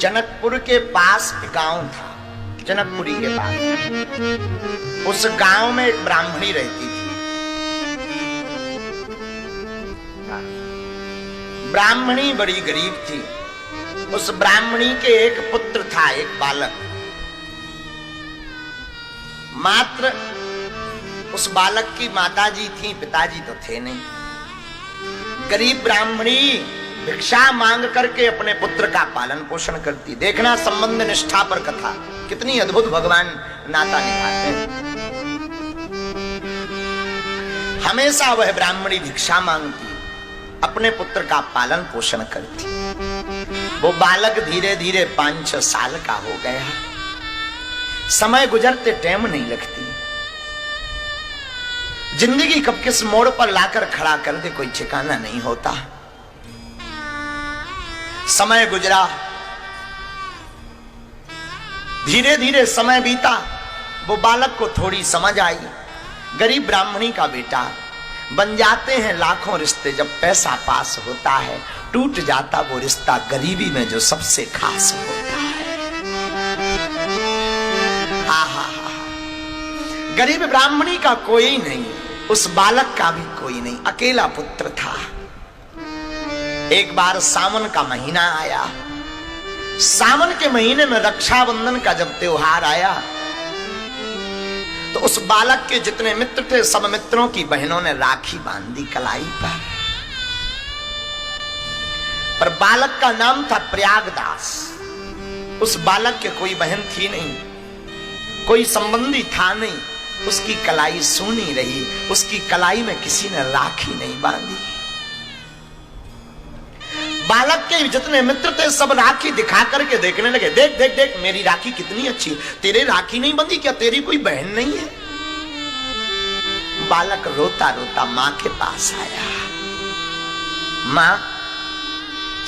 जनकपुर के पास एक गांव था, जनकपुरी के पास। उस गांव में एक ब्राह्मणी रहती थी। ब्राह्मणी बड़ी गरीब थी। उस ब्राह्मणी के एक पुत्र था, एक बालक। मात्र उस बालक की माताजी थी, पिताजी तो थे नहीं। गरीब ब्राह्मणी भिक्षा मांग करके अपने पुत्र का पालन पोषण करती। देखना संबंध निष्ठा पर कथा, कितनी अद्भुत भगवान नाता निभाते हैं। हमेशा वह ब्राह्मणी भिक्षा मांगती, अपने पुत्र का पालन पोषण करती। वो बालक धीरे धीरे 5-6 साल का हो गया। समय गुजरते टाइम नहीं लगती। जिंदगी कब किस मोड़ पर लाकर खड़ा कर दे कोई ठिकाना नहीं होता। समय गुजरा, धीरे धीरे समय बीता। वो बालक को थोड़ी समझ आई। गरीब ब्राह्मणी का बेटा, बन जाते हैं लाखों रिश्ते जब पैसा पास होता है, टूट जाता वो रिश्ता गरीबी में जो सबसे खास होता है। हा हा हा। गरीब ब्राह्मणी का कोई नहीं, उस बालक का भी कोई नहीं, अकेला पुत्र था। एक बार सावन का महीना आया। सावन के महीने में रक्षाबंधन का जब त्योहार आया तो उस बालक के जितने मित्र थे, सब मित्रों की बहनों ने राखी बांधी कलाई पर बालक का नाम था प्रयागदास। उस बालक के कोई बहन थी नहीं, कोई संबंधी था नहीं। उसकी कलाई सूनी रही, उसकी कलाई में किसी ने राखी नहीं बांधी। बालक के जितने मित्र थे सब राखी दिखा करके देखने लगे, देख देख देख मेरी राखी कितनी अच्छी, तेरे राखी नहीं बंधी क्या, तेरी कोई बहन नहीं है? बालक रोता रोता मां के पास आया। मां,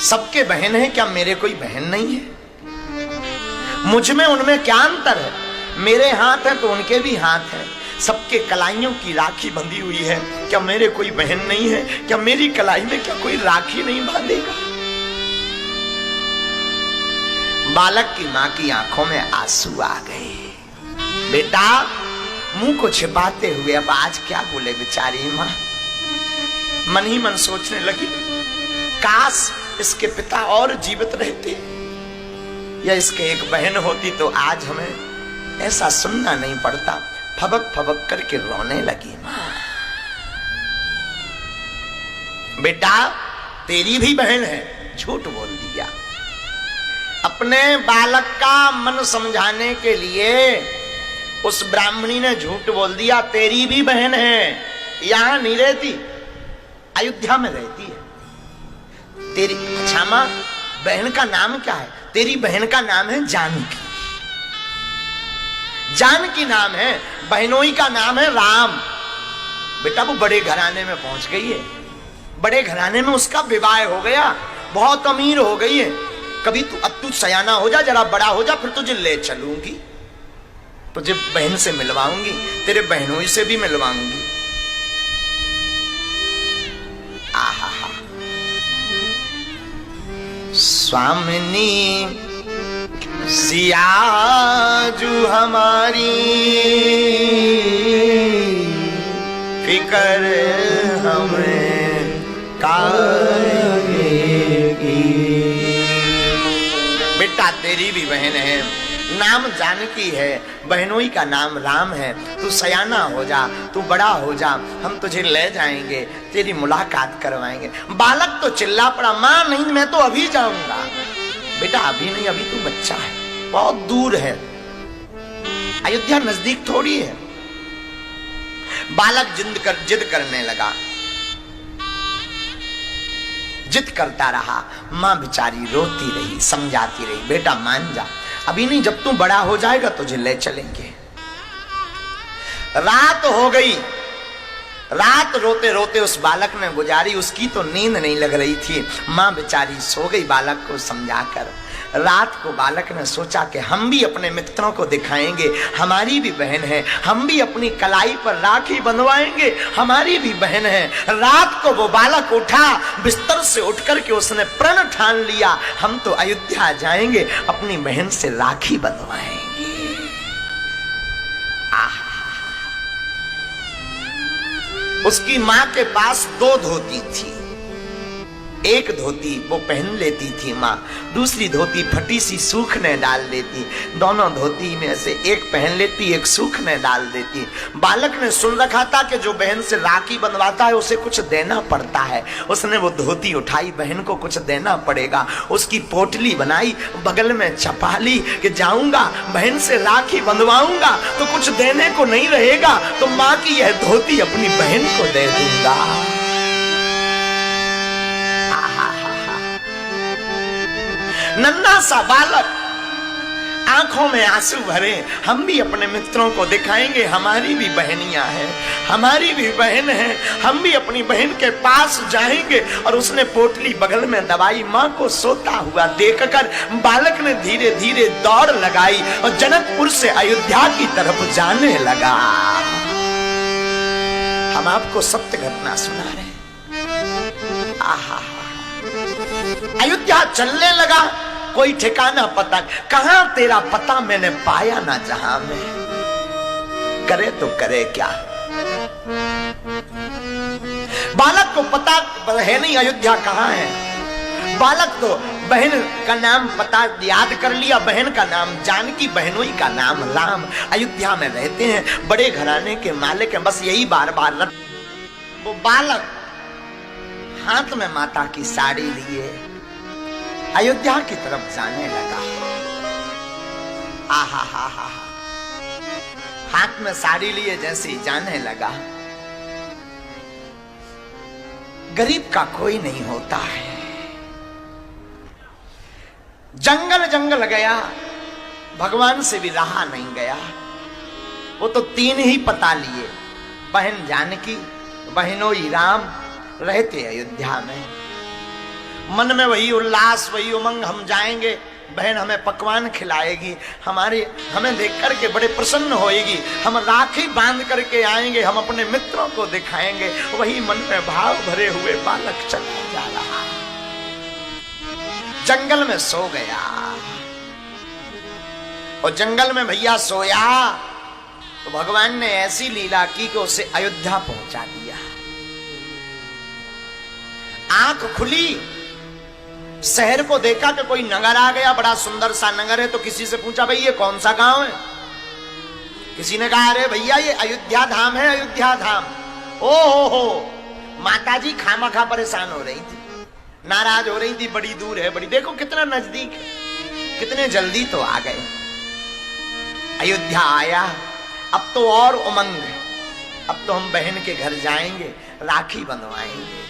सबके बहन है क्या, मेरे कोई बहन नहीं है? मुझ में उनमें क्या अंतर है? मेरे हाथ है तो उनके भी हाथ है। सबके कलाइयों की राखी बंधी हुई है, क्या मेरे कोई बहन नहीं है? क्या मेरी कलाई में क्या कोई राखी नहीं बांधेगा? बालक की मां की आंखों में आंसू आ गए। बेटा, मुंह को छिपाते हुए अब आज क्या बोले बेचारी मां। मन ही मन सोचने लगी, काश इसके पिता और जीवित रहते या इसके एक बहन होती तो आज हमें ऐसा सुनना नहीं पड़ता। फबक फबक करके रोने लगी मां। बेटा, तेरी भी बहन है, झूठ बोल दिया। अपने बालक का मन समझाने के लिए उस ब्राह्मणी ने झूठ बोल दिया, तेरी भी बहन है, यहां नहीं रहती, अयोध्या में रहती है। तेरी, अच्छा मां, बहन का नाम क्या है? तेरी बहन का नाम है जानकी। जानकी नाम है, बहनोई का नाम है राम। बेटा, वो बड़े घराने में पहुंच गई है, बड़े घराने में उसका विवाह हो गया, बहुत अमीर हो गई है। कभी अब तू सयाना हो जा, जरा बड़ा हो जा, फिर तुझे ले चलूंगी, तुझे बहन से मिलवाऊंगी, तेरे बहनोई से भी मिलवाऊंगी। आहा हा। स्वामिनी सियाजू हमारी फिकर हमें काहे की। बेटा, तेरी भी बहन है, नाम जानकी है, बहनोई का नाम राम है। तू सयाना हो जा, तू बड़ा हो जा, हम तुझे ले जाएंगे, तेरी मुलाकात करवाएंगे। बालक तो चिल्ला पड़ा, मां नहीं, मैं तो अभी जाऊंगा। बेटा, अभी नहीं, अभी तू बच्चा है, बहुत दूर है, अयोध्या नजदीक थोड़ी है। बालक जिद करने लगा, जिद करता रहा। मां बेचारी रोती रही, समझाती रही, बेटा मान जा, अभी नहीं, जब तू बड़ा हो जाएगा तुझे ले चलेंगे। रात हो गई। रात रोते रोते उस बालक ने गुजारी, उसकी तो नींद नहीं लग रही थी। मां बेचारी सो गई बालक को समझाकर। रात को बालक ने सोचा कि हम भी अपने मित्रों को दिखाएंगे, हमारी भी बहन है, हम भी अपनी कलाई पर राखी बंधवाएंगे, हमारी भी बहन है। रात को वो बालक उठा, बिस्तर से उठ करके उसने प्रण ठान लिया, हम तो अयोध्या जाएंगे, अपनी बहन से राखी बंधवाएंगे। उसकी मां के पास 2 धोती थी। एक धोती वो पहन लेती थी माँ, दूसरी धोती फटी सी सूखने डाल देती। दोनों धोती में से एक पहन लेती, एक सूखने डाल देती। बालक ने सुन रखा था कि जो बहन से राखी बंधवाता है उसे कुछ देना पड़ता है। उसने वो धोती उठाई, बहन को कुछ देना पड़ेगा। उसकी पोटली बनाई, बगल में छपा ली कि जाऊंगा बहन से राखी बंधवाऊंगा तो कुछ देने को नहीं रहेगा, तो माँ की यह धोती अपनी बहन को दे दूंगा। नन्हा सा बालक, आंखों में आंसू भरे, हम भी अपने मित्रों को दिखाएंगे, हमारी भी बहनियां हैं, हमारी भी बहन है, हम भी अपनी बहन के पास जाएंगे। और उसने पोटली बगल में दबाई। मां को सोता हुआ देखकर बालक ने धीरे धीरे दौड़ लगाई और जनकपुर से अयोध्या की तरफ जाने लगा। हम आपको सत्य घटना सुना रहे हैं। आहा, अयोध्या चलने लगा, कोई ठिकाना पता, कहां तेरा पता मैंने पाया ना जहां में, करे तो करे क्या। बालक को पता है नहीं अयोध्या कहां है। बालक तो बहन का नाम पता याद कर लिया, बहन का नाम जानकी, बहनोई का नाम राम। अयोध्या में रहते हैं, बड़े घराने के मालिक हैं, बस यही बार बार। वो बालक हाथ में माता की साड़ी लिए अयोध्या की तरफ जाने लगा। आहा हा हा, हाथ में साड़ी लिए जैसे ही जाने लगा। गरीब का कोई नहीं होता है। जंगल जंगल गया, भगवान से भी रहा नहीं गया। वो तो 3 ही पता लिए, बहन जानकी, बहनोई राम, रहते अयोध्या में। मन में वही उल्लास, वही उमंग, हम जाएंगे, बहन हमें पकवान खिलाएगी, हमें देख करके बड़े प्रसन्न होएगी, हम राखी बांध करके आएंगे, हम अपने मित्रों को दिखाएंगे। वही मन में भाव भरे हुए बालक चला जा रहा, जंगल में सो गया। और जंगल में भैया सोया तो भगवान ने ऐसी लीला की कि उसे अयोध्या पहुंचा दिया। आंख खुली, शहर को देखा कि कोई नगर आ गया, बड़ा सुंदर सा नगर है। तो किसी से पूछा, भाई ये कौन सा गांव है? किसी ने कहा, अरे भैया ये अयोध्या धाम है, अयोध्या धाम। ओ हो, माताजी खामखा परेशान हो रही थी, नाराज हो रही थी, बड़ी दूर है, बड़ी, देखो कितना नजदीक है, कितने जल्दी तो आ गए। अयोध्या आया, अब तो और उमंग है, अब तो हम बहन के घर जाएंगे, राखी बंधवाएंगे।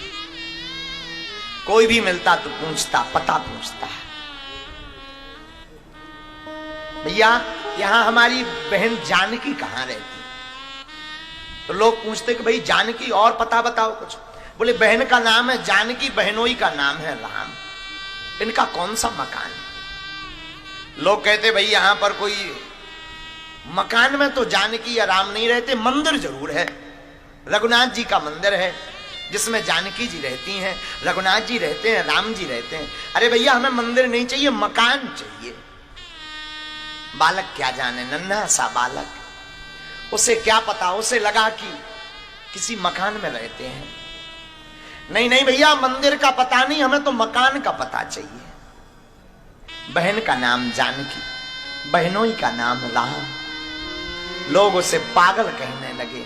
कोई भी मिलता तो पूछता, पता पूछता, भैया यहां हमारी बहन जानकी कहां रहती? तो लोग पूछते कि भाई जानकी और पता बताओ कुछ। बोले बहन का नाम है जानकी, बहनोई का नाम है राम, इनका कौन सा मकान है? लोग कहते भाई यहां पर कोई मकान में तो जानकी या राम नहीं रहते, मंदिर जरूर है, रघुनाथ जी का मंदिर है जिसमें जानकी जी रहती हैं, रघुनाथ जी रहते हैं, राम जी रहते हैं। अरे भैया हमें मंदिर नहीं चाहिए, मकान चाहिए। बालक क्या जाने, नन्हा सा बालक, उसे क्या पता, उसे लगा कि किसी मकान में रहते हैं। नहीं नहीं भैया मंदिर का पता नहीं, हमें तो मकान का पता चाहिए। बहन का नाम जानकी, बहनोई का नाम राम। लोग उसे पागल कहने लगे।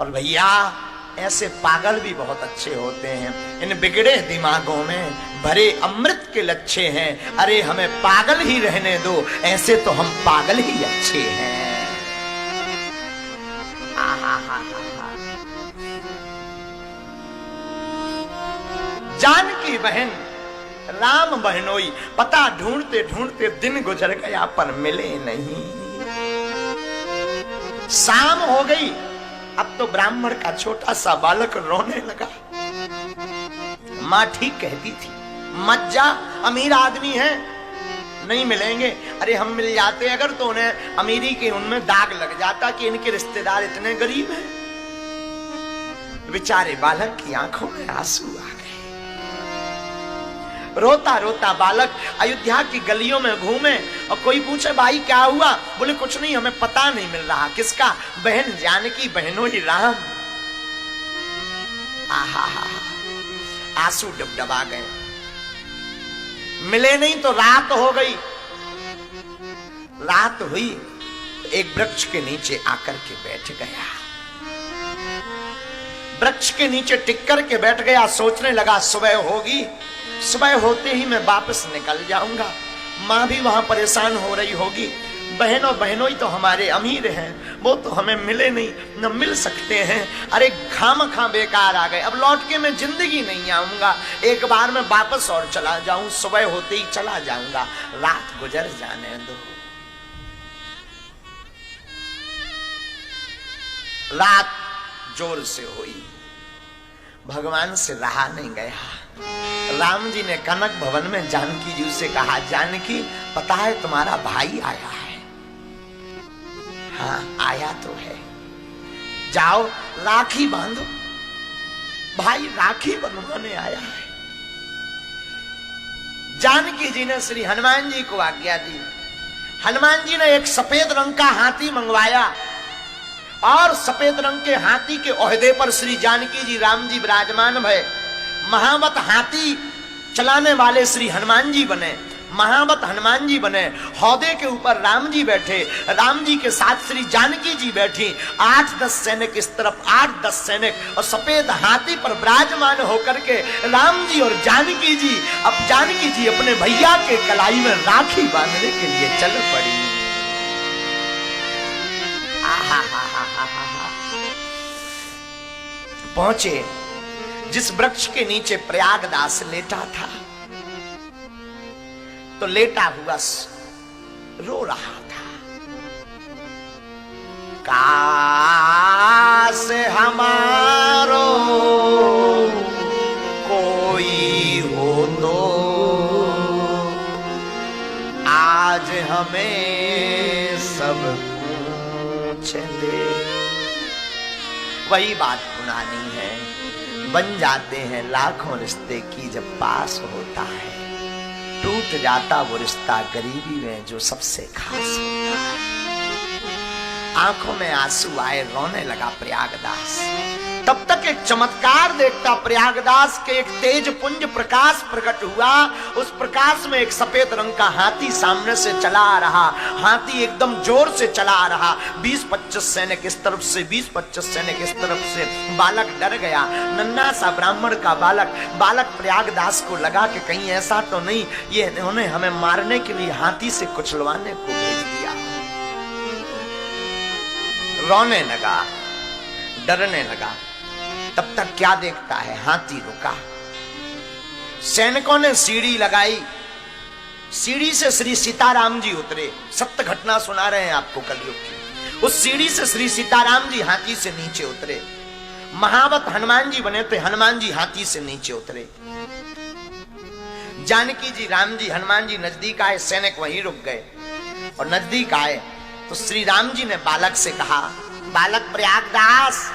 और भैया ऐसे पागल भी बहुत अच्छे होते हैं, इन बिगड़े दिमागों में भरे अमृत के लच्छे हैं। अरे हमें पागल ही रहने दो, ऐसे तो हम पागल ही अच्छे हैं। जानकी बहन, राम बहनोई, पता ढूंढते ढूंढते दिन गुजर गया पर मिले नहीं। शाम हो गई, अब तो ब्राह्मण का छोटा सा बालक रोने लगा। मां ठीक कहती थी, मत जा, अमीर आदमी है, नहीं मिलेंगे। अरे हम मिल जाते अगर तो उन्हें अमीरी के उनमें दाग लग जाता कि इनके रिश्तेदार इतने गरीब हैं। बेचारे बालक की आंखों में आंसू आ गए। रोता रोता बालक अयोध्या की गलियों में घूमे और कोई पूछे भाई क्या हुआ? बोले कुछ नहीं, हमें पता नहीं मिल रहा। किसका? बहन जानकी, बहनों ही राम। आहा हा, आंसू डबडबा गए। मिले नहीं तो रात हो गई। रात हुई, एक वृक्ष के नीचे आकर के बैठ गया। वृक्ष के नीचे टिक कर के बैठ गया। सोचने लगा सुबह होगी, सुबह होते ही मैं वापस निकल जाऊंगा। माँ भी वहां परेशान हो रही होगी। बहनों ही तो हमारे अमीर हैं, वो तो हमें मिले नहीं, न मिल सकते हैं। अरे खामखा बेकार आ गए, अब लौट के मैं जिंदगी नहीं आऊंगा। एक बार मैं वापस और चला जाऊं, सुबह होते ही चला जाऊंगा, रात गुजर जाने दो। रात जोर से हुई, भगवान से रहा नहीं गया। राम जी ने कनक भवन में जानकी जी से कहा, जानकी पता है तुम्हारा भाई आया है? हाँ आया तो है। जाओ राखी बांधो। भाई राखी बंधवाने आया है। जानकी जी ने श्री हनुमान जी को आज्ञा दी। हनुमान जी ने एक सफेद रंग का हाथी मंगवाया और सफेद रंग के हाथी के ओहदे पर श्री जानकी जी राम जी विराजमान भये। महावत हाथी चलाने वाले श्री हनुमान जी बने, महावत हनुमान जी बने। हौदे के ऊपर राम जी बैठे, राम जी के साथ श्री जानकी जी बैठी। 8-10 सैनिक इस तरफ, 8-10 सैनिक, और सफेद हाथी पर विराजमान होकर के राम जी और जानकी जी, अब जानकी जी अपने भैया के कलाई में राखी बांधने के लिए चल पड़ी। पहुंचे जिस वृक्ष के नीचे प्रयागदास लेटा था, तो लेटा हुआ रो रहा था। काश हमारो कोई हो तो आज हमें सब पूछ ले। वही बात पुरानी है, बन जाते हैं लाखों रिश्ते की जब पास होता है, टूट जाता वो रिश्ता गरीबी में जो सबसे खास होता है। आंखों में आंसू आए, रोने लगा प्रयागदास। तब तक एक चमत्कार देखता प्रयागदास के एक तेज पुंज प्रकाश प्रकट हुआ। उस प्रकाश में एक सफेद रंग का हाथी सामने से चला आ रहा। हाथी एकदम जोर से चला आ रहा। 20-25 सैनिक इस तरफ से, 20-25 सैनिक इस तरफ से। बालक डर गया, नन्हा सा ब्राह्मण का बालक प्रयागदास को लगा कि कहीं ऐसा तो नहीं ये इन्होंने हमें मारने के लिए हाथी से कुचलवाने को भेज दिया। रोने लगा, डरने लगा। तब तक क्या देखता है, हाथी रुका। सैनिकों ने सीढ़ी लगाई, सीढ़ी से श्री सीताराम जी उतरे। सत्य घटना सुना रहे हैं आपको कलयुग की। उस सीढ़ी से श्री सीताराम जी हाथी से नीचे उतरे। महावत हनुमान जी बने तो हनुमान जी हाथी से नीचे उतरे। जानकी जी, राम जी, हनुमान जी नजदीक आए, सैनिक वहीं रुक गए। और नजदीक आए तो श्री राम जी ने बालक से कहा, बालक प्रयागदास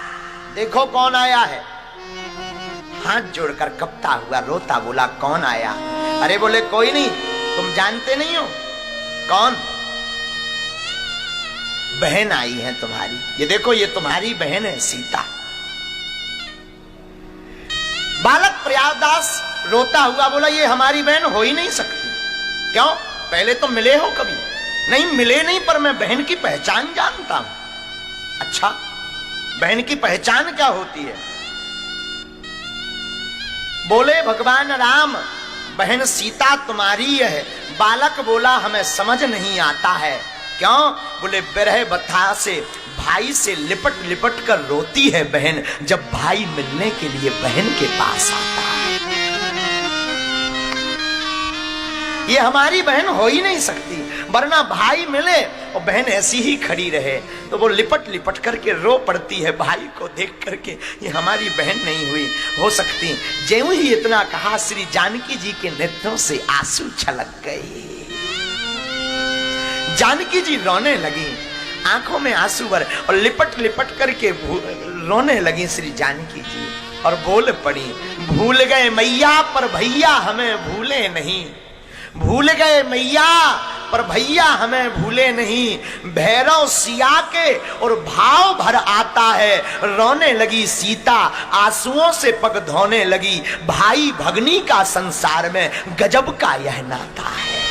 देखो कौन आया है। हाथ जोड़कर कपता हुआ रोता बोला, कौन आया? अरे बोले कोई नहीं, तुम जानते नहीं हो कौन? बहन आई है तुम्हारी, ये देखो ये तुम्हारी बहन है सीता। बालक प्रयागदास रोता हुआ बोला, ये हमारी बहन हो ही नहीं सकती। क्यों? पहले तो मिले हो कभी? नहीं मिले नहीं, पर मैं बहन की पहचान जानता हूं। अच्छा, बहन की पहचान क्या होती है? बोले भगवान राम, बहन सीता तुम्हारी है। बालक बोला, हमें समझ नहीं आता है। क्यों? बोले बिरह बथा से भाई से लिपट लिपट कर रोती है बहन, जब भाई मिलने के लिए बहन के पास आता है। ये हमारी बहन हो ही नहीं सकती, वरना भाई मिले और बहन ऐसी ही खड़ी रहे तो वो लिपट लिपट करके रो पड़ती है भाई को देख करके। ये हमारी बहन नहीं हुई हो सकती। ज्यों ही इतना कहा, श्री जानकी जी के नेत्रों से आंसू छलक गए। जानकी जी रोने लगी, आंखों में आंसू भरे और लिपट लिपट करके रोने लगी श्री जानकी जी और बोल पड़ी, भूल गए मैया पर भैया हमें भूले नहीं, भूल गए मैया पर भैया हमें भूले नहीं, भैरव सिया के और भाव भर आता है, रोने लगी सीता आंसुओं से पग धोने लगी, भाई भगनी का संसार में गजब का यह नाता है,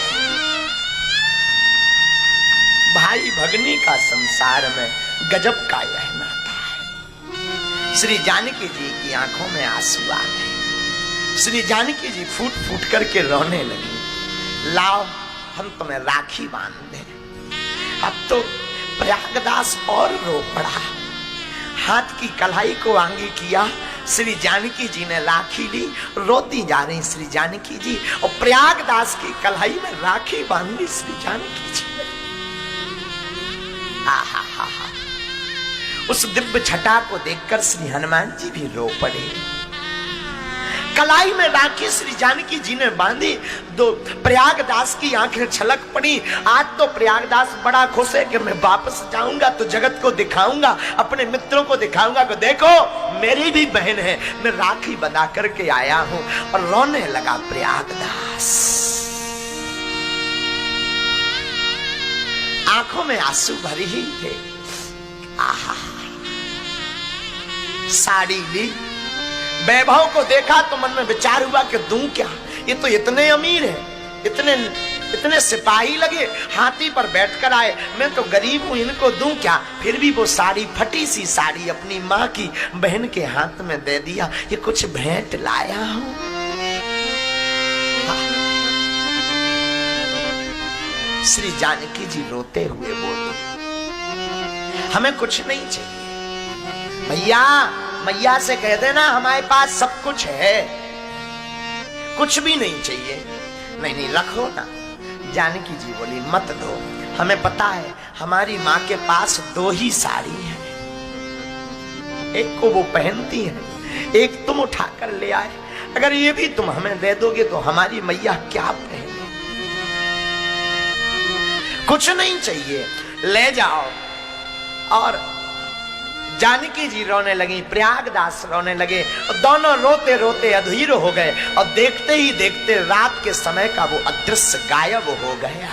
भाई भगनी का संसार में गजब का यह नाता है। श्री जानकी जी की आंखों में आंसू आ गए, श्री जानकी जी फूट फूट करके रोने लगी, लाओ हम तुम्हें राखी बांध दें। अब तो प्रयागदास और रो पड़ा, हाथ की कलाई को आंगी किया, श्री जानकी जी ने राखी ली, रोती जा रही श्री जानकी जी और प्रयागदास की कलाई में राखी बांधी श्री जानकी जी ने। आहा हा हा, उस दिव्य छटा को देखकर श्री हनुमान जी भी रो पड़े। कलाई में राखी श्री जानकी जी ने बांधी, दो प्रयागदास की आंखें छलक पड़ी। आज तो प्रयागदास बड़ा खुश है कि मैं वापस जाऊंगा तो जगत को दिखाऊंगा, अपने मित्रों को दिखाऊंगा कि देखो मेरी भी बहन है, मैं राखी बना करके आया हूं। और रोने लगा प्रयागदास, आंखों में आंसू भरे ही थे। आहा, साड़ी ली, वैभव को देखा तो मन में विचार हुआ कि दूं क्या, ये तो इतने अमीर है, इतने सिपाही लगे, हाथी पर बैठकर आए, मैं तो गरीब हूं, इनको दूं क्या। फिर भी वो साड़ी, फटी सी साड़ी अपनी माँ की बहन के हाथ में दे दिया, ये कुछ भेंट लाया हूं। श्री जानकी जी रोते हुए बोले, हमें कुछ नहीं चाहिए, भैया मैया से कह देना हमारे पास सब कुछ है, कुछ भी नहीं चाहिए। नहीं नहीं रखो ना। जानकी जी बोली, मत दो, हमें पता है हमारी माँ के पास 2 ही साड़ी है, एक को वो पहनती है, एक तुम उठाकर ले आए, अगर ये भी तुम हमें दे दोगे तो हमारी मैया क्या पहने। कुछ नहीं चाहिए, ले जाओ। और जानकी जी रोने लगी, प्रयागदास रोने लगे, और दोनों रोते रोते अधीर हो गए। और देखते ही देखते रात के समय का वो अदृश्य गायब हो गया।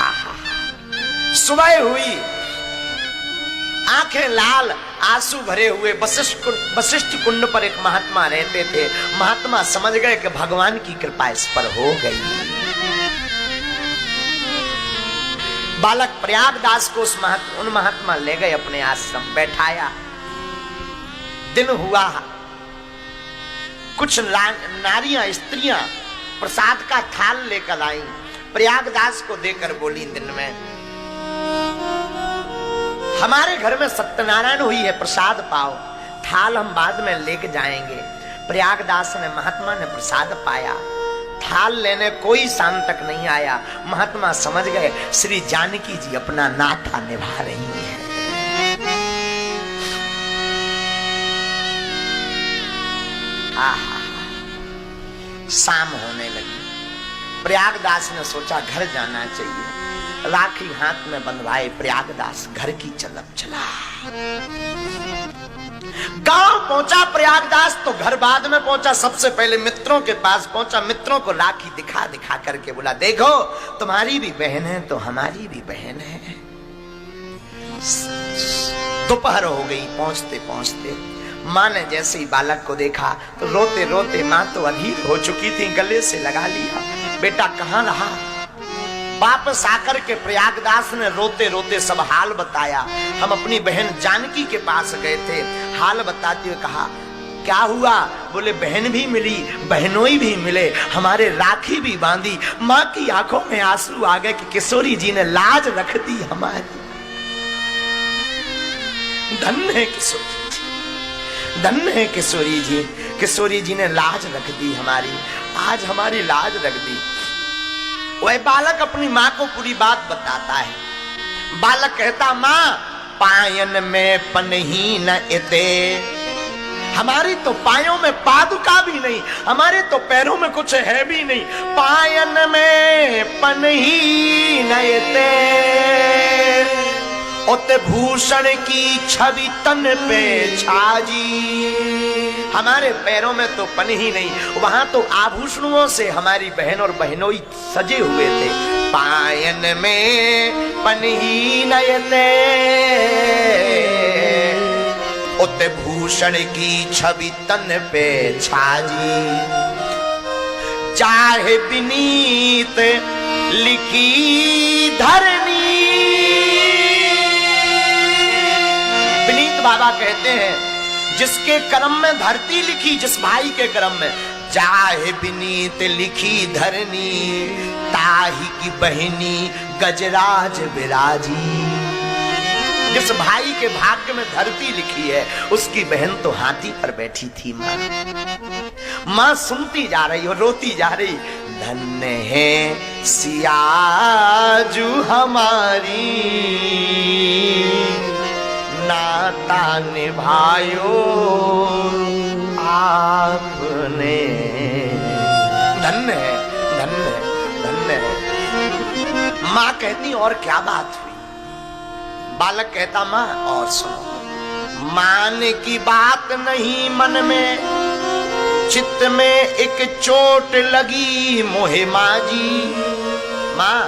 आहा, सुबह हुई, आंखें लाल, आंसू भरे हुए वशिष्ठ कुंड पर एक महात्मा रहते थे। महात्मा समझ गए कि भगवान की कृपा इस पर हो गई। बालक प्रयागदास को उन महात्मा ले गए अपने आश्रम, बैठाया। दिन हुआ, कुछ नारियां स्त्रियां प्रसाद का थाल लेकर आई, प्रयागदास को देकर बोली, दिन में हमारे घर में सत्यनारायण हुई है, प्रसाद पाओ, थाल हम बाद में लेके जाएंगे। प्रयागदास ने, महात्मा ने प्रसाद पाया, थाल लेने कोई शाम तक नहीं आया। महात्मा समझ गए श्री जानकी जी अपना नाता निभा रही है। आहा, शाम होने लगी, प्रयागदास ने सोचा घर जाना चाहिए, राखी हाथ में बंधवाए प्रयागदास घर की तरफ चला। गांव पहुंचा प्रयागदास तो घर बाद में पहुंचा, सबसे पहले मित्रों के पास पहुंचा, मित्रों को राखी दिखा दिखा करके बोला, देखो तुम्हारी भी बहन है तो हमारी भी बहन है। दोपहर हो गई पहुंचते पहुंचते। माँ ने जैसे ही बालक को देखा तो रोते रोते, माँ तो अधीर हो चुकी थी, गले से लगा लिया, बेटा कहाँ रहा। वापस आकर के प्रयागदास ने रोते रोते सब हाल बताया। हम अपनी बहन जानकी के पास गए थे, हाल बताते हुए कहा, क्या हुआ? बोले बहन भी मिली, बहनोई भी मिले, हमारे राखी भी बांधी। माँ की आंखों में आंसू आ गए कि किशोरी जी ने लाज रख दी हमारी। धन्य है किशोरी जी, धन्य है किशोरी जी, किशोरी जी ने लाज रख दी हमारी, आज हमारी लाज रख दी। वह बालक अपनी माँ को पूरी बात बताता है। बालक कहता, माँ पायन में पनही न इते, हमारी तो पायों में पादुका भी नहीं, हमारे तो पैरों में कुछ है भी नहीं। पायन में पनही नयते, उत भूषण की छवि तन पे छाजी। हमारे पैरों में तो पन ही नहीं, वहां तो आभूषणों से हमारी बहन और बहनोई सजे हुए थे। पायन में पनही नयते, उत भूषण की छवि तन पे छाजी। चाहे विनीत लिखी धरनी, विनीत बाबा कहते हैं जिसके कर्म में धरती लिखी, जिस भाई के कर्म में, चाहे विनीत लिखी धरनी, ताही की बहनी गजराज विराजी। जिस भाई के भाग्य में धरती लिखी है, उसकी बहन तो हाथी पर बैठी थी। मां सुनती जा रही और रोती जा रही, धन्य है सियाजू हमारी, नाता निभायो आपने। धन्य है, धन्य है, धन्य है। मां कहती और क्या बात हुई? बालक कहता मां और सुनो। मान की बात नहीं मन में, चित्त में एक चोट लगी मोहे माजी। मां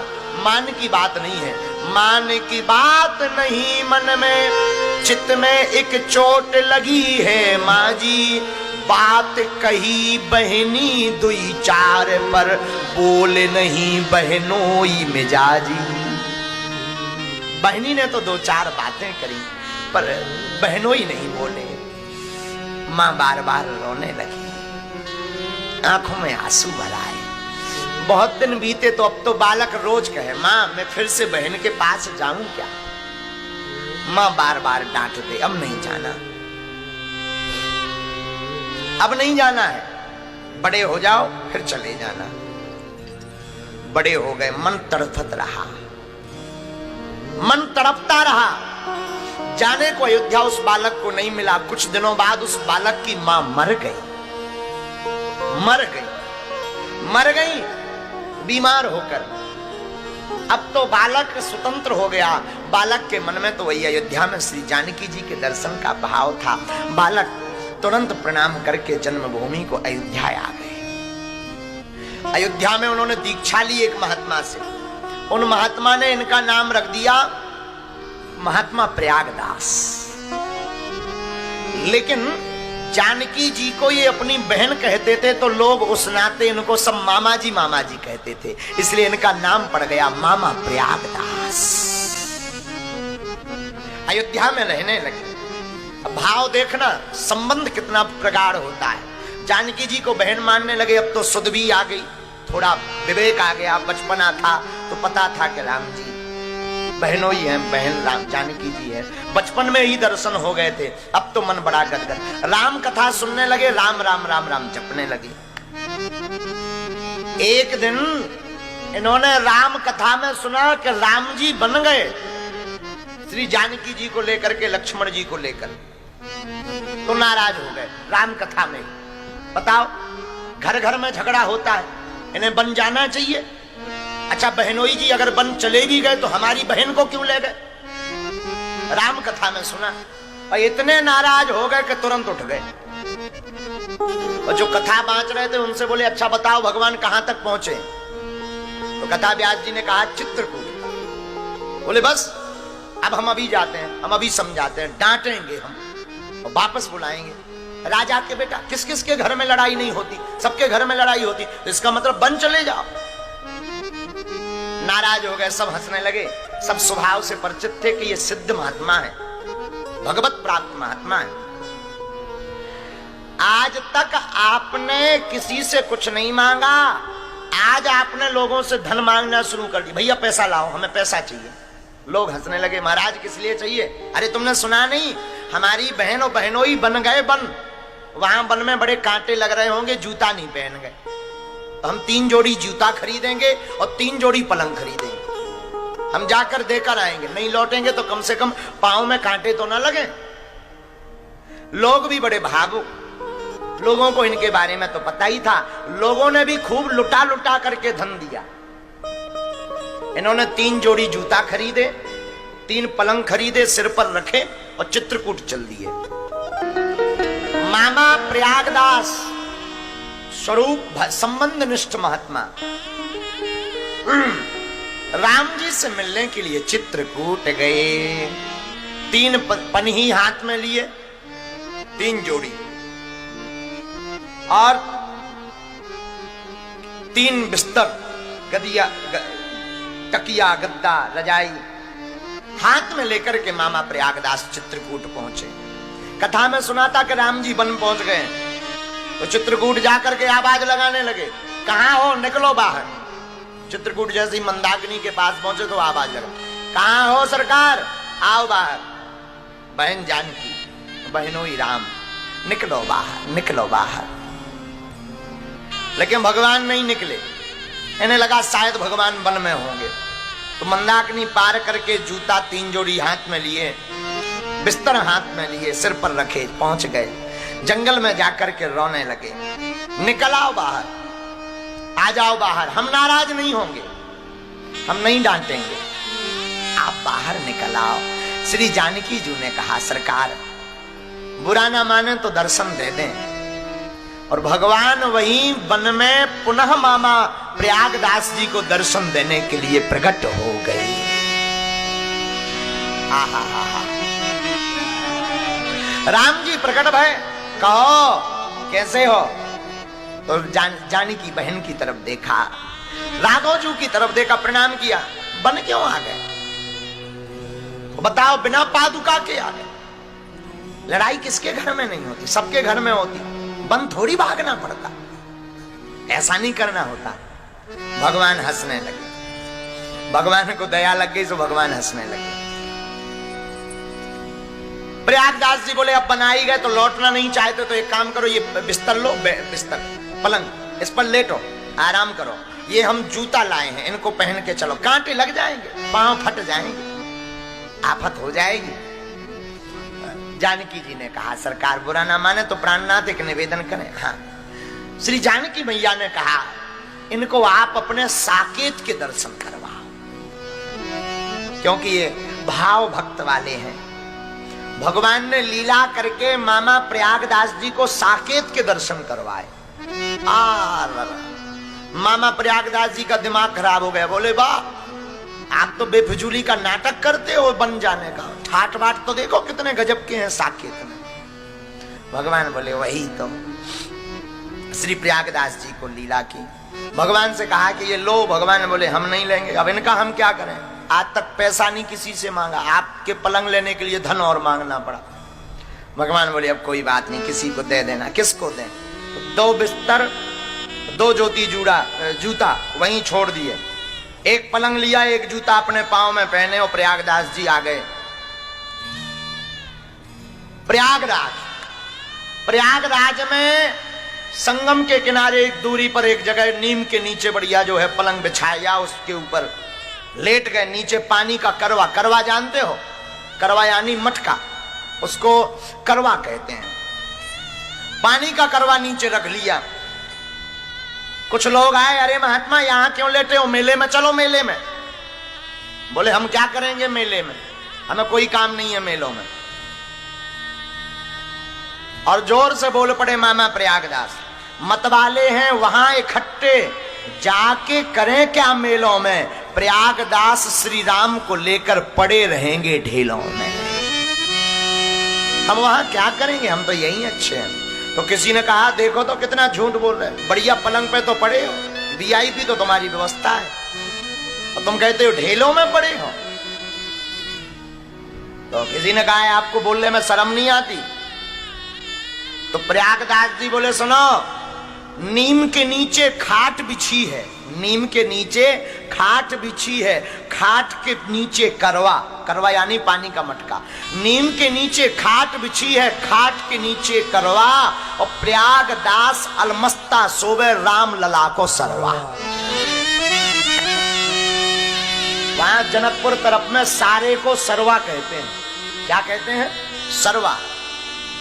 मान की बात नहीं है, मान की बात नहीं मन में, चित्त में एक चोट लगी है माजी। बात कही बहनी दुई चार पर, बोल नहीं बहनोई मिजाजी। बहनी ने तो दो चार बातें करी, पर बहनोई नहीं बोले। मां बार बार रोने लगी, आंखों में आंसू भर आए। बहुत दिन बीते तो अब तो बालक रोज कहे, मां मैं फिर से बहन के पास जाऊं क्या? मां बार बार डांट दे, अब नहीं जाना, अब नहीं जाना है, बड़े हो जाओ फिर चले जाना। बड़े हो गए, मन तड़फत रहा, मन तड़पता रहा। जाने को अयोध्या उस बालक को नहीं मिला। कुछ दिनों बाद उस बालक की मां मर गई, मर गई, मर गई बीमार होकर। अब तो बालक स्वतंत्र हो गया। बालक के मन में तो वही अयोध्या में श्री जानकी जी के दर्शन का भाव था। बालक तुरंत प्रणाम करके जन्मभूमि को अयोध्या आ गए। अयोध्या में उन्होंने दीक्षा ली एक महात्मा से। उन महात्मा ने इनका नाम रख दिया महात्मा प्रयागदास। लेकिन जानकी जी को ये अपनी बहन कहते थे, तो लोग उस नाते इनको सब मामा जी कहते थे, इसलिए इनका नाम पड़ गया मामा प्रयागदास। अयोध्या में रहने लगे। भाव देखना, संबंध कितना प्रगाढ़ होता है। जानकी जी को बहन मानने लगे। अब तो सुध भी आ गई, थोड़ा विवेक आ गया। बचपना था तो पता था कि राम जी बहनों ही हैं, बहन राम जानकी जी है। बचपन में ही दर्शन हो गए थे। अब तो मन बड़ा गदगद। राम कथा सुनने लगे, राम राम राम राम जपने लगे। एक दिन इन्होंने राम कथा में सुना कि राम जी बन गए श्री जानकी जी को लेकर के, लक्ष्मण जी को लेकर, तो नाराज हो गए राम कथा में। बताओ, घर घर में झगड़ा होता है, इन्हें बन जाना चाहिए। अच्छा बहनोई जी अगर बन चले भी गए तो हमारी बहन को क्यों ले गए? राम कथा में सुना और इतने नाराज हो गए कि तुरंत उठ गए। और जो कथा बांच रहे थे उनसे बोले, अच्छा बताओ भगवान कहां तक पहुंचे? तो कथा व्यास जी ने कहा चित्रकूट। बोले बस अब हम अभी जाते हैं, हम अभी समझाते हैं, डांटेंगे हम और वापस बुलाएंगे। राजा के बेटा किस किस के घर में लड़ाई नहीं होती, सबके घर में लड़ाई होती, तो इसका मतलब बन चले जाओ। नाराज हो गए, सब हंसने लगे। सब स्वभाव से परिचित थे कि ये सिद्ध महात्मा है, भगवत प्राप्त महात्मा है। आज तक आपने किसी से कुछ नहीं मांगा, आज आपने लोगों से धन मांगना शुरू कर दिया। भैया पैसा लाओ, हमें पैसा चाहिए। लोग हंसने लगे, महाराज किस लिए चाहिए? अरे तुमने सुना नहीं, हमारी बहन और बहनोई बन गए बन, वहां बन में बड़े कांटे लग रहे होंगे, जूता नहीं पहन गए, तो हम 3 जोड़ी जूता खरीदेंगे और 3 जोड़ी पलंग खरीदेंगे। हम जाकर देकर आएंगे, नहीं लौटेंगे तो कम से कम पांव में कांटे तो ना लगे। लोग भी बड़े भावुक, लोगों को इनके बारे में तो पता ही था, लोगों ने भी खूब लुटा लुटा करके धन दिया। इन्होंने 3 जोड़ी जूता खरीदे, 3 पलंग खरीदे, सिर पर रखे और चित्रकूट चल दिए। मामा प्रयागदास स्वरूप संबंध निष्ठ महात्मा राम जी से मिलने के लिए चित्रकूट गए। 3 पन्ही हाथ में लिए, 3 जोड़ी और 3 बिस्तर, गदिया, तकिया, गद्दा, रजाई हाथ में लेकर के मामा प्रयागदास चित्रकूट पहुंचे। कथा में सुना था कि राम जी वन पहुंच गए, तो चित्रकूट जाकर के आवाज लगाने लगे, कहां हो, निकलो बाहर। चित्रकूट जैसे ही मंदाकिनी के पास पहुंचे तो आवाज लगा, कहां हो सरकार, आओ बाहर। बहन जानकी, बहनोई राम, निकलो बाहर, निकलो बाहर। लेकिन भगवान नहीं निकले। इन्हें लगा शायद भगवान वन में होंगे, तो मंदाकिनी पार करके जूता 3 जोड़ी हाथ में लिए, बिस्तर हाथ में लिए, सिर पर रखे, पहुंच गए। जंगल में जाकर के रोने लगे, निकल आओ बाहर, आ जाओ बाहर, हम नाराज नहीं होंगे, हम नहीं डांटेंगे, आप बाहर निकल आओ। श्री जानकी जी ने कहा, सरकार बुरा ना माने तो दर्शन दे दें। और भगवान वहीं वन में पुनः मामा प्रयागदास जी को दर्शन देने के लिए प्रकट हो गए। आहा हा हा। राम जी प्रकट भय, कहो कैसे हो। तो जानकी बहन की तरफ देखा, राघव जी की तरफ देखा, प्रणाम किया, बन क्यों आ गए, बताओ, बिना पादुका के आ गए। लड़ाई किसके घर में नहीं होती, सबके घर में होती, बन थोड़ी भागना पड़ता, ऐसा नहीं करना होता। भगवान हंसने लगे, भगवान को दया लग गई तो भगवान हंसने लगे। प्रयागदास जी बोले, अब बनाई गए तो लौटना नहीं चाहते, तो एक काम करो, ये बिस्तर लो, बिस्तर पलंग, इस पर लेटो, आराम करो, ये हम जूता लाए हैं, इनको पहन के चलो, कांटे लग जाएंगे, पांव फट जाएंगे, आफत हो जाएगी। जानकी जी ने कहा, सरकार बुरा ना माने तो प्राणनाथ एक निवेदन करें। हाँ, श्री जानकी मैया ने कहा, इनको आप अपने साकेत के दर्शन करवाओ, क्योंकि ये भाव भक्त वाले हैं। भगवान ने लीला करके मामा प्रयागदास जी को साकेत के दर्शन करवाए। मामा प्रयागदास जी का दिमाग खराब हो गया, बोले वाह, आप तो बेफिजूली का नाटक करते हो बन जाने का, ठाट बाट तो देखो कितने गजब के हैं साकेत में। भगवान बोले, वही तो। श्री प्रयागदास जी को लीला की, भगवान से कहा कि ये लो। भगवान बोले, हम नहीं लेंगे, अब इनका हम क्या करें, आज तक पैसा नहीं किसी से मांगा, आपके पलंग लेने के लिए धन और मांगना पड़ा। भगवान बोले, अब कोई बात नहीं, किसी को दे देना। किसको दें, 2 बिस्तर, 2 ज्योति जूता वहीं छोड़ दिए, एक पलंग लिया, एक जूता अपने पांव में पहने और प्रयागदास जी आ गए। प्रयागराज में संगम के किनारे एक दूरी पर एक जगह नीम के नीचे बढ़िया जो है पलंग बिछाया, उसके ऊपर लेट गए। नीचे पानी का करवा, करवा जानते हो, करवा यानी मटका, उसको करवा कहते हैं। पानी का करवा नीचे रख लिया। कुछ लोग आए, अरे महात्मा यहां क्यों लेटे हो, मेले में चलो, मेले में। बोले, हम क्या करेंगे मेले में, हमें कोई काम नहीं है मेलों में। और जोर से बोल पड़े मामा प्रयागदास, मतवाले हैं वहां इकट्ठे, जाके करें क्या मेलों में, प्रयागदास श्री राम को लेकर पड़े रहेंगे ढेलों में, हम वहां क्या करेंगे, हम तो यही अच्छे हैं। तो किसी ने कहा, देखो तो कितना झूठ बोल रहे, बढ़िया पलंग पे तो पड़े हो, वीआईपी तो तुम्हारी व्यवस्था है, और तुम कहते हो ढेलों में पड़े हो। तो किसी ने कहा, आपको बोलने में शर्म नहीं आती। तो प्रयागदास जी बोले, सुनो, नीम के नीचे खाट बिछी है, नीम के नीचे खाट बिछी है, खाट के नीचे करवा, करवा यानी पानी का मटका, नीम के नीचे खाट बिछी है, खाट के नीचे करवा, और प्रयागदास अलमस्ता सोवे राम लला को सरवा। वहां जनकपुर तरफ में सारे को सरवा कहते हैं। क्या कहते हैं? सरवा।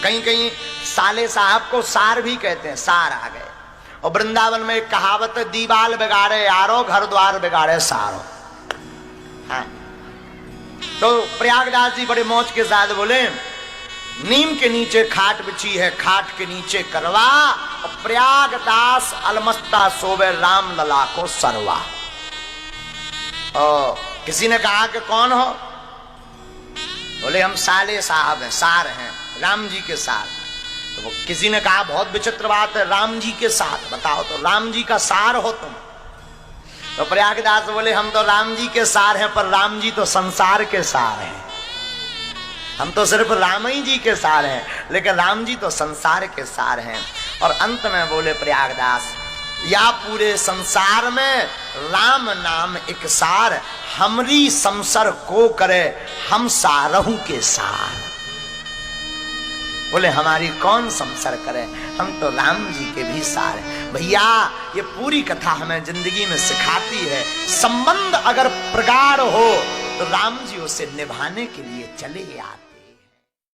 कहीं कहीं साले साहब को सार भी कहते हैं, सार आ गए। और वृंदावन में एक कहावत है, दीवाल बिगाड़े यारो घर द्वार बिगाड़े सारो। हाँ, तो प्रयागराज जी बड़े मौज के साथ बोले, नीम के नीचे खाट बिछी है, खाट के नीचे करवा, और प्रयागदास अलमस्ता सोवे राम लला को सरवा। और किसी ने कहा कि कौन हो? बोले हम साले साहब हैं, सार हैं, राम जी के साथ। तो वो किसी ने कहा बहुत विचित्र बात है, राम जी के साथ बताओ, तो राम जी का सार हो तुम? तो प्रयागदास बोले हम तो राम जी के सार हैं, पर राम जी तो संसार के सार हैं। हम तो सिर्फ राम ही जी के सार हैं, लेकिन राम जी तो संसार के सार हैं। और अंत में बोले प्रयागदास, या पूरे संसार में राम नाम एक सार, हमरी संसर को करे हम सारहू के सार। बोले हमारी कौन संसर करे, हम तो राम जी के भी सार हैं। भैया ये पूरी कथा हमें जिंदगी में सिखाती है, संबंध अगर प्रगाढ़ हो तो राम जी उसे निभाने के लिए चले आते।